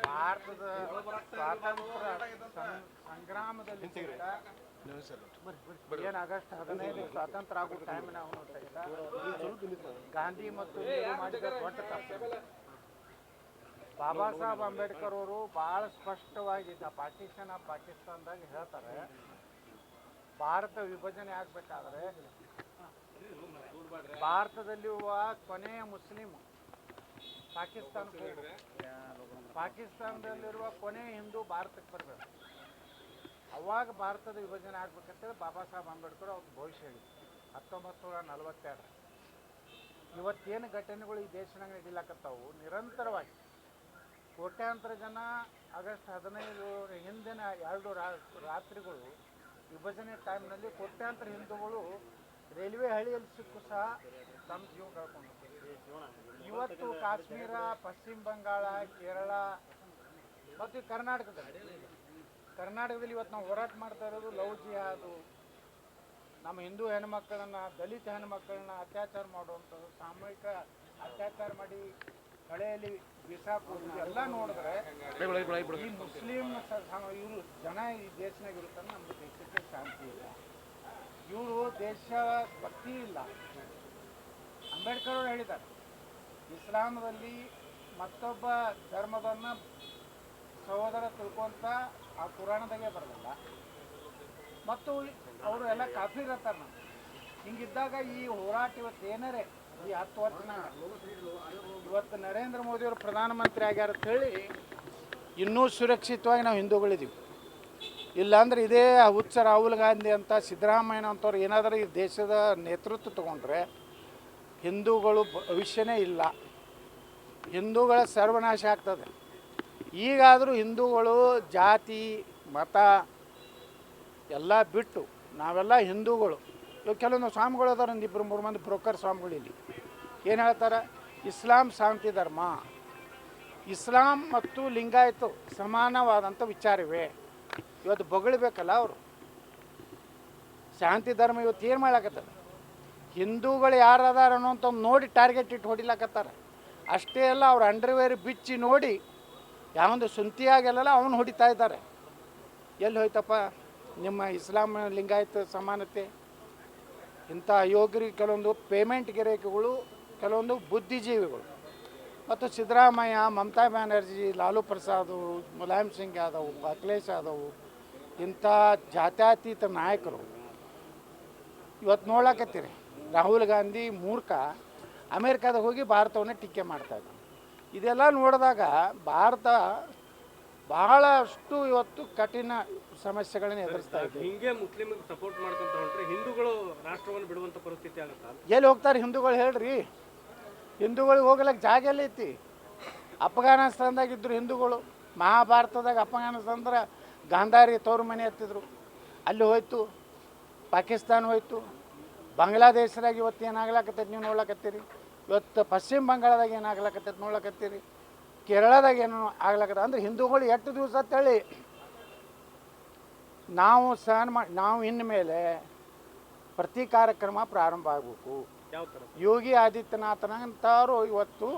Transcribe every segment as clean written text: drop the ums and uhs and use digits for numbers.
ಭಾರತದ ಸ್ವಾತಂತ್ರ್ಯ ಸಂಗ್ರಾಮದಲ್ಲಿ ಏನು ಆಗಸ್ಟ್ 15 ಸ್ವಾತಂತ್ರ್ಯ ಆಗೋ ಟೈಮ್ನಾಗ ಸಹಿತ ಗಾಂಧಿ ಮತ್ತು ನೆಹರು ಮಾಡಿದ ದೊಡ್ಡ ತಪ್ಪು. ಬಾಬಾ ಸಾಹೇಬ್ ಅಂಬೇಡ್ಕರ್ ಅವರು ಭಾಳ ಸ್ಪಷ್ಟವಾಗಿ ಪಾರ್ಟಿಷನ್ ಆಫ್ ಪಾಕಿಸ್ತಾನದಾಗ ಹೇಳ್ತಾರೆ, ಭಾರತ ವಿಭಜನೆ ಆಗಬೇಕಾದ್ರೆ ಭಾರತದಲ್ಲಿರುವ ಕೊನೆಯ ಮುಸ್ಲಿಂ ಪಾಕಿಸ್ತಾನಕ್ಕೆ ಪಾಕಿಸ್ತಾನದಲ್ಲಿರುವ ಕೊನೆಯ ಹಿಂದೂ ಭಾರತಕ್ಕೆ ಬರಬೇಕು, ಅವಾಗ ಭಾರತದ ವಿಭಜನೆ ಆಗ್ಬೇಕಂತೇಳಿ ಬಾಬಾ ಸಾಹೇಬ್ ಅಂಬೇಡ್ಕರ್ ಅವ್ರ ಭವಿಷ್ಯ ಹೇಳಿದ್ರು 1942. ಇವತ್ತೇನು ಘಟನೆಗಳು ಈ ದೇಶನಾಗ ನಡೀಲಾಕತ್ತಾವು ನಿರಂತರವಾಗಿ. ಕೋಟ್ಯಾಂತರ ಜನ ಆಗಸ್ಟ್ 15 ಹಿಂದಿನ 2 ರಾತ್ರಿಗಳು ವಿಭಜನೆ ಟೈಮ್ನಲ್ಲಿ ಕೋಟ್ಯಾಂತರ ಹಿಂದೂಗಳು ರೈಲ್ವೆ ಹಳಿಯಲ್ಲಿ ಸಿಕ್ಕು ಸಹ ತಮ್ಮ ಜೀವ ಕಳ್ಕೊಂಡು. ಇವತ್ತು ಕಾಶ್ಮೀರ, ಪಶ್ಚಿಮ ಬಂಗಾಳ, ಕೇರಳ ಮತ್ತು ಕರ್ನಾಟಕದಲ್ಲಿ ಇವತ್ತು ನಾವು ಹೋರಾಟ ಮಾಡ್ತಾ ಇರೋದು ಲವ್ ಜಿಹಾದು, ನಮ್ಮ ಹಿಂದೂ ಹೆಣ್ಮಕ್ಕಳನ್ನು, ದಲಿತ ಹೆಣ್ಮಕ್ಕಳನ್ನ ಅತ್ಯಾಚಾರ ಮಾಡುವಂಥದ್ದು, ಸಾಮೂಹಿಕ ಅತ್ಯಾಚಾರ ಮಾಡಿ ಹಳೆಯಲ್ಲಿ ಬಿಸಾಕೋದು ಎಲ್ಲ ನೋಡಿದ್ರೆ ಈ ಮುಸ್ಲಿಂ ಇವರು ಜನ ಈ ದೇಶನಾಗ ಇರುತ್ತಾನೆ ನಮ್ಮ ದೇಶಕ್ಕೆ ಶಾಂತಿ ಇಲ್ಲ, ಇವರು ದೇಶ ಭಕ್ತಿ ಇಲ್ಲ. ಅಂಬೇಡ್ಕರ್ ಅವರು ಹೇಳಿದ್ದಾರೆ, ಇಸ್ಲಾಮದಲ್ಲಿ ಮತ್ತೊಬ್ಬ ಧರ್ಮವನ್ನು ಸಹೋದರ ತಿಳ್ಕೊಂತ ಆ ಪುರಾಣದಾಗೆ ಬರೋದಿಲ್ಲ, ಮತ್ತು ಅವರು ಎಲ್ಲ ಕಾಫಿ ಇರ್ತಾರೆ. ನಾವು ಹಿಂಗಿದ್ದಾಗ ಈ ಹೋರಾಟ ಇವತ್ತು ಏನಾರೇ ಈ 10 ವರ್ಷನಾಗ ಇವತ್ತು ನರೇಂದ್ರ ಮೋದಿಯವರು ಪ್ರಧಾನಮಂತ್ರಿ ಆಗ್ಯಾರ ಅಂತ ಹೇಳಿ ಇನ್ನೂ ಸುರಕ್ಷಿತವಾಗಿ ನಾವು ಹಿಂದೂಗಳಿದ್ದೀವಿ. ಇಲ್ಲಾಂದ್ರೆ ಇದೇ ಹುಚ್ಚ ರಾಹುಲ್ ಗಾಂಧಿ ಅಂತ ಸಿದ್ದರಾಮಯ್ಯ ಅಂತವ್ರು ಏನಾದರೂ ಈ ದೇಶದ ನೇತೃತ್ವ ತಗೊಂಡ್ರೆ ಹಿಂದೂಗಳು ಭವಿಷ್ಯನೇ ಇಲ್ಲ, ಹಿಂದೂಗಳ ಸರ್ವನಾಶ ಆಗ್ತದೆ. ಈಗಾದರೂ ಹಿಂದೂಗಳು ಜಾತಿ ಮತ ಎಲ್ಲ ಬಿಟ್ಟು ನಾವೆಲ್ಲ ಹಿಂದೂಗಳು. ಇವಾಗ ಕೆಲವೊಂದು ಸ್ವಾಮಿಗಳು ಅದಾರ, ಒಂದು 2-3 ಮಂದಿ ಬ್ರೋಕರ್ ಸ್ವಾಮಿಗಳು ಇಲ್ಲಿ ಏನು ಹೇಳ್ತಾರೆ, ಇಸ್ಲಾಂ ಶಾಂತಿ ಧರ್ಮ, ಇಸ್ಲಾಂ ಮತ್ತು ಲಿಂಗಾಯತು ಸಮಾನವಾದಂಥ ವಿಚಾರವೇ. ಇವತ್ತು ಬೊಗಳಬೇಕಲ್ಲ ಅವರು. ಶಾಂತಿ ಧರ್ಮ ಇವತ್ತು ಏನು ಮಾಡ್ಲಾಕತ್ತದ, ಹಿಂದೂಗಳು ಯಾರು ಅದಾರ ಅನ್ನೋಂಥ ನೋಡಿ ಟಾರ್ಗೆಟ್ ಇಟ್ಟು ಹೊಡಿಲಾಕತ್ತಾರೆ. ಅಷ್ಟೇ ಅಲ್ಲ, ಅವ್ರ ಅಂಡರ್ವೇರ್ ಬಿಚ್ಚಿ ನೋಡಿ ಯಾವೊಂದು ಸುಂತಿಯಾಗೆಲ್ಲ ಅವನು ಹೊಡಿತಾ ಇದ್ದಾರೆ. ಎಲ್ಲಿ ಹೋಯ್ತಪ್ಪ ನಿಮ್ಮ ಇಸ್ಲಾಂ ಲಿಂಗಾಯತ ಸಮಾನತೆ? ಇಂಥ ಅಯೋಗ್ಯರಿಗೆ ಕೆಲವೊಂದು ಪೇಮೆಂಟ್ ಗಿರಾಕಿಗಳು, ಕೆಲವೊಂದು ಬುದ್ಧಿಜೀವಿಗಳು ಮತ್ತು ಸಿದ್ದರಾಮಯ್ಯ, ಮಮತಾ ಬ್ಯಾನರ್ಜಿ, ಲಾಲು ಪ್ರಸಾದ್, ಮುಲಾಯಂ ಸಿಂಗ್ ಯಾದವ್, ಅಖಿಲೇಶ್ ಯಾದವ್ ಇಂಥ ಜಾತ್ಯತೀತ ನಾಯಕರು ಇವತ್ತು ನೋಡ್ಲಾಕತ್ತೀರಿ. ರಾಹುಲ್ ಗಾಂಧಿ ಮೂರ್ಖ ಅಮೇರಿಕಾದಾಗ ಹೋಗಿ ಭಾರತವನ್ನು ಟೀಕೆ ಮಾಡ್ತಾಯಿದ್ದ. ಇದೆಲ್ಲ ನೋಡಿದಾಗ ಭಾರತ ಬಹಳಷ್ಟು ಇವತ್ತು ಕಠಿಣ ಸಮಸ್ಯೆಗಳನ್ನು ಎದುರಿಸ್ತಾ ಇದೆ. ಹಿಂಗೆ ಮುಸ್ಲಿಮ್ಗೆ ಸಪೋರ್ಟ್ ಮಾಡ್ಕೊಂತ ಹೊಂಟ್ರೆ ಹಿಂದೂಗಳು ರಾಷ್ಟ್ರವನ್ನು ಬಿಡುವಂಥ ಪರಿಸ್ಥಿತಿ ಆಗುತ್ತಾ? ಎಲ್ಲಿ ಹೋಗ್ತಾರೆ ಹಿಂದೂಗಳು ಹೇಳ್ರಿ? ಹಿಂದೂಗಳಿಗೆ ಹೋಗ್ಲಿಕ್ಕೆ ಜಾಗ ಎಲ್ಲ ಐತಿ. ಅಫ್ಘಾನಿಸ್ತಾನದಾಗಿದ್ದರು ಹಿಂದೂಗಳು. ಮಹಾಭಾರತದಾಗ ಅಫ್ಘಾನಿಸ್ತಾನದ ಗಾಂಧಾರಿ ತವ್ರ ಮನೆ ಹತ್ತಿದ್ರು, ಅಲ್ಲಿ ಹೋಯ್ತು. ಪಾಕಿಸ್ತಾನ ಹೋಯ್ತು. ಬಾಂಗ್ಲಾದೇಶದಾಗ ಇವತ್ತು ಏನಾಗ್ಲಾಕತ್ತೈತಿ ನೀವು ನೋಡ್ಲಾಕತ್ತೀರಿ. ಇವತ್ತು ಪಶ್ಚಿಮ ಬಂಗಾಳದಾಗ ಏನಾಗ್ಲಾಕತ್ತೈತಿ ನೋಡ್ಲಾಕತ್ತೀರಿ. ಕೇರಳದಾಗ ಏನು ಆಗ್ಲಾಕತ್ತ. ಅಂದ್ರೆ ಹಿಂದೂಗಳು ಎಷ್ಟು ದಿವಸ ಅಂತೇಳಿ ನಾವು ನಾವು ಇನ್ಮೇಲೆ ಪ್ರತಿ ಕಾರ್ಯಕ್ರಮ ಪ್ರಾರಂಭ ಆಗಬೇಕು. ಯೋಗಿ ಆದಿತ್ಯನಾಥನಂತವರು ಇವತ್ತು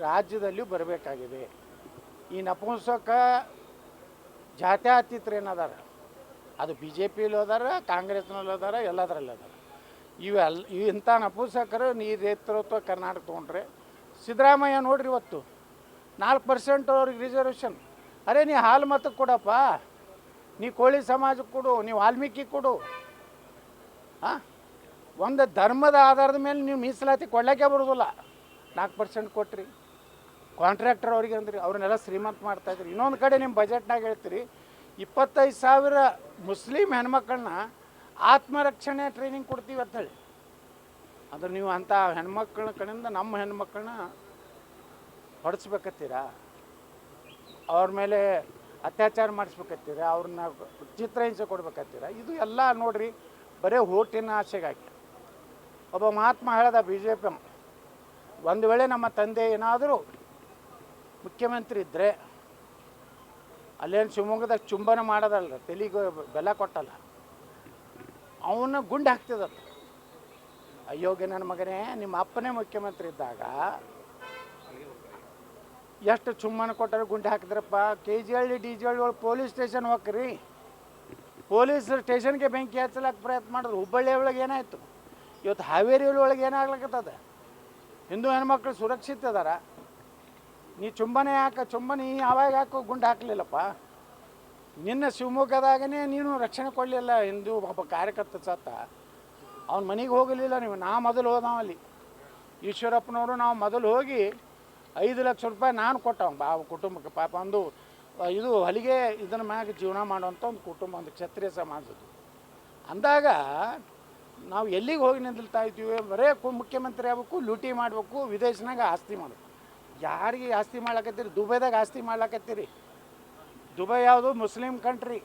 ರಾಜ್ಯದಲ್ಲಿ ಬರಬೇಕಾಗಿದೆ. ಈ ನಪುಂಸಕ ಜಾತ್ಯತೀತರು ಏನದಾರ, ಅದು BJPಯಲ್ಲೂ ಅದಾರ, ಕಾಂಗ್ರೆಸ್ನಲ್ಲೂ ಅದಾರ, ಎಲ್ಲದರಲ್ಲಿ ಅದಾರ. ಇಂಥ ನಪುಂಸಕರು ನೇತೃತ್ವ ಕರ್ನಾಟಕ ತೊಗೊಂಡ್ರೆ ಸಿದ್ದರಾಮಯ್ಯ ನೋಡ್ರಿ ಇವತ್ತು 4% ಅವ್ರಿಗೆ ರಿಸರ್ವೇಷನ್. ಅರೆ ನೀ ಹಾಲು ಮತಕ್ಕೆ ಕೊಡಪ್ಪ, ನೀ ಕೋಳಿ ಸಮಾಜಕ್ಕೆ ಕೊಡು, ನೀವು ವಾಲ್ಮೀಕಿ ಕೊಡು. ಒಂದು ಧರ್ಮದ ಆಧಾರದ ಮೇಲೆ ನೀವು ಮೀಸಲಾತಿ ಕೊಡ್ಲಿಕ್ಕೆ ಬರೋದಿಲ್ಲ. 4% ಕೊಟ್ರಿ ಕಾಂಟ್ರಾಕ್ಟರ್ ಅವ್ರಿಗೆ ಅಂದ್ರಿ, ಅವ್ರನ್ನೆಲ್ಲ ಶ್ರೀಮಂತ ಮಾಡ್ತಾಯಿದ್ರಿ. ಇನ್ನೊಂದು ಕಡೆ ನಿಮ್ಮ ಬಜೆಟ್ನಾಗ ಹೇಳ್ತೀರಿ 25,000 ಮುಸ್ಲಿಂ ಹೆಣ್ಮಕ್ಳನ್ನ ಆತ್ಮರಕ್ಷಣೆ ಟ್ರೈನಿಂಗ್ ಕೊಡ್ತೀವಿ ಅಂತ ಹೇಳಿ. ಅಂದ್ರೆ ನೀವು ಅಂಥ ಹೆಣ್ಮಕ್ಳ ಕಡೆಯಿಂದ ನಮ್ಮ ಹೆಣ್ಮಕ್ಳನ್ನ ಹೊಡೆಸ್ಬೇಕತ್ತೀರಾ, ಅವ್ರ ಮೇಲೆ ಅತ್ಯಾಚಾರ ಮಾಡಿಸ್ಬೇಕತ್ತೀರ, ಅವ್ರನ್ನ ಚಿತ್ರಹಿಂಸೆ ಕೊಡ್ಬೇಕತ್ತೀರ. ಇದು ಎಲ್ಲ ನೋಡ್ರಿ ಬರೀ ಓಟಿನ ಆಸೆಗಾಗಿ. ಒಬ್ಬ ಮಹಾತ್ಮ ಹೇಳ್ದ BJP, ಒಂದು ವೇಳೆ ನಮ್ಮ ತಂದೆ ಏನಾದರೂ ಮುಖ್ಯಮಂತ್ರಿ ಇದ್ದರೆ ಅಲ್ಲೇನು ಶಿವಮೊಗ್ಗದಾಗ ಚುಂಬನ ಮಾಡೋದಲ್ಲ, ತೆಲಿಗೆ ಬೆಲ್ಲ ಕೊಟ್ಟಲ್ಲ, ಅವನ್ನ ಗುಂಡು ಹಾಕ್ತಿದ್ದ. ಅಯೋಗ್ಯ ನನ್ನ ಮಗನೇ, ನಿಮ್ಮ ಅಪ್ಪನೇ ಮುಖ್ಯಮಂತ್ರಿ ಇದ್ದಾಗ ಎಷ್ಟು ಚುಮ್ಮನ ಕೊಟ್ಟರು, ಗುಂಡು ಹಾಕಿದ್ರಪ್ಪ. KGHಳ್ಳಿ DGHಳ್ಳಿ ಒಳಗೆ ಪೊಲೀಸ್ ಸ್ಟೇಷನ್ ಹೋಗ್ರಿ, ಪೊಲೀಸ್ ಸ್ಟೇಷನ್ಗೆ ಬೆಂಕಿ ಹಚ್ಚಲಕ್ಕೆ ಪ್ರಯತ್ನ ಮಾಡಿದ್ರು. ಹುಬ್ಬಳ್ಳಿ ಒಳಗೆ ಏನಾಯಿತು, ಇವತ್ತು ಹಾವೇರಿ ಒಳಗೆ ಏನಾಗ್ಲಕ್ಕತ್ತದ, ಹಿಂದೂ ಹೆಣ್ಮಕ್ಳು ಸುರಕ್ಷಿತ ಅದಾರ. ನೀ ಚುಂಬನೆ ಚುಂಬನೆ ಯಾವಾಗ ಹಾಕೋ ಗುಂಡು ಹಾಕಲಿಲ್ಲಪ್ಪ. ನಿನ್ನ ಶಿವಮೊಗ್ಗದಾಗನೇ ನೀನು ರಕ್ಷಣೆ ಕೊಡಲಿಲ್ಲ. ಹಿಂದೂ ಒಬ್ಬ ಕಾರ್ಯಕರ್ತ ಸತ್ತ, ಅವ್ನ ಮನೆಗೆ ಹೋಗಲಿಲ್ಲ ನೀವು. ನಾ ಮೊದಲು ಹೋದವ ಅಲ್ಲಿ, ಈಶ್ವರಪ್ಪನವರು ನಾವು ಮೊದಲು ಹೋಗಿ 5 ಲಕ್ಷ ರೂಪಾಯಿ ನಾನು ಕೊಟ್ಟವ ಆ ಕುಟುಂಬಕ್ಕೆ. ಪಾಪ ಒಂದು ಇದು ಹೊಲಿಗೆ ಇದನ್ನ ಮ್ಯಾಗ ಜೀವನ ಮಾಡುವಂಥ ಒಂದು ಕುಟುಂಬ, ಒಂದು ಕ್ಷತ್ರಿಯ ಸಮಾಜದ್ದು ಅಂದಾಗ ನಾವು ಎಲ್ಲಿಗೆ ಹೋಗಿ ನಿಂದಿಲ್ತಾ ಇದ್ದೀವಿ. ಬರೇ ಮುಖ್ಯಮಂತ್ರಿ ಆಗಬೇಕು, ಲೂಟಿ ಮಾಡಬೇಕು, ವಿದೇಶನಾಗ ಆಸ್ತಿ ಮಾಡಬೇಕು. ಯಾರಿಗೆ ಆಸ್ತಿ ಮಾಡ್ಲಕತ್ತೀರಿ? ದುಬೈದಾಗ ಆಸ್ತಿ ಮಾಡ್ಲಕತ್ತೀರಿ. ದುಬೈ ಯಾವುದು ಮುಸ್ಲಿಂ ಕಂಟ್ರಿ,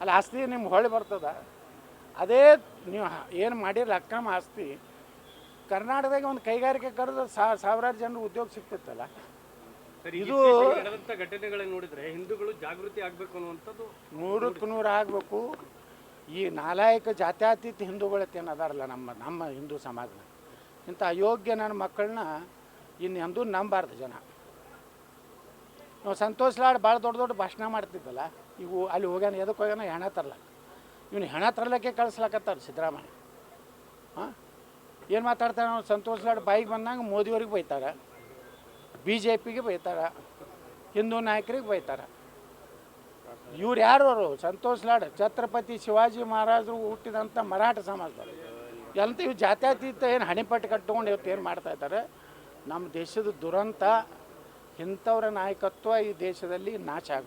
ಅಲ್ಲಿ ಆಸ್ತಿ ನಿಮ್ಗೆ ಹೊಳೆ ಬರ್ತದ. ಅದೇ ನೀವು ಏನು ಮಾಡಿರಲಿ ಅಕ್ರಮ ಆಸ್ತಿ, ಕರ್ನಾಟಕದಾಗ ಒಂದು ಕೈಗಾರಿಕೆ ಕರೆದು ಸಾವಿರಾರು ಜನರು ಉದ್ಯೋಗ ಸಿಗ್ತಿತ್ತಲ್ಲ. ಇದು ನಡೆದಂಥ ಘಟನೆಗಳನ್ನು ನೋಡಿದರೆ ಹಿಂದೂಗಳು ಜಾಗೃತಿ ಆಗಬೇಕು ಅನ್ನುವಂಥದ್ದು 100ಕ್ಕೆ 100 ಆಗಬೇಕು. ಈ ನಾಲಾಯಕ ಜಾತ್ಯತೀತ ಹಿಂದೂಗಳತ್ತೇನು ಅದಾರಲ್ಲ ನಮ್ಮ ಹಿಂದೂ ಸಮಾಜನ, ಇಂಥ ಅಯೋಗ್ಯ ನನ್ನ ಮಕ್ಕಳನ್ನ ಇನ್ನು ಎಂದೂ ನಂಬಾರ್ದು ಜನ. ನಾವು ಸಂತೋಷ್ ಲಾಡ್ ಭಾಳ ದೊಡ್ಡ ಭಾಷಣ ಮಾಡ್ತಿದ್ದಲ್ಲ, ಈಗ ಅಲ್ಲಿ ಹೋಗ್ಯಾನ, ಎದಕ್ಕೆ ಹೋಗ್ಯಾನ? ಹೆಣ ತರ್ಲಕ್ಕೆ. ಇವನು ಹೆಣ ತರ್ಲಕ್ಕೆ ಕಳಿಸ್ಲಕತ್ತಾರೆ ಸಿದ್ದರಾಮಯ್ಯ. ಹಾಂ, ಏನು ಮಾತಾಡ್ತಾರೆ ನಾವು? ಸಂತೋಷ್ ಲಾಡ್ ಬಾಯಿಗೆ ಬಂದಂಗೆ ಮೋದಿಯವ್ರಿಗೆ ಬೈತಾರೆ, BJPಗೆ ಬೈತಾರೆ, ಹಿಂದೂ ನಾಯಕರಿಗೆ ಬೈತಾರೆ. ಇವ್ರು ಯಾರು ಅವರು? ಸಂತೋಷ್ ಲಾಡ್ ಛತ್ರಪತಿ ಶಿವಾಜಿ ಮಹಾರಾಜರು ಹುಟ್ಟಿದಂಥ ಮರಾಠ ಸಮಾಜದವರು. ಎಂತ ಇವು ಜಾತ್ಯತೀತ ಏನು ಹಣಿಪಟ್ಟು ಕಟ್ಕೊಂಡು ಇವತ್ತು ಏನು ಮಾಡ್ತಾಯಿದ್ದಾರೆ? ನಮ್ಮ ದೇಶದ ದುರಂತ, ಇಂಥವ್ರ ನಾಯಕತ್ವ ಈ ದೇಶದಲ್ಲಿ ನಾಶ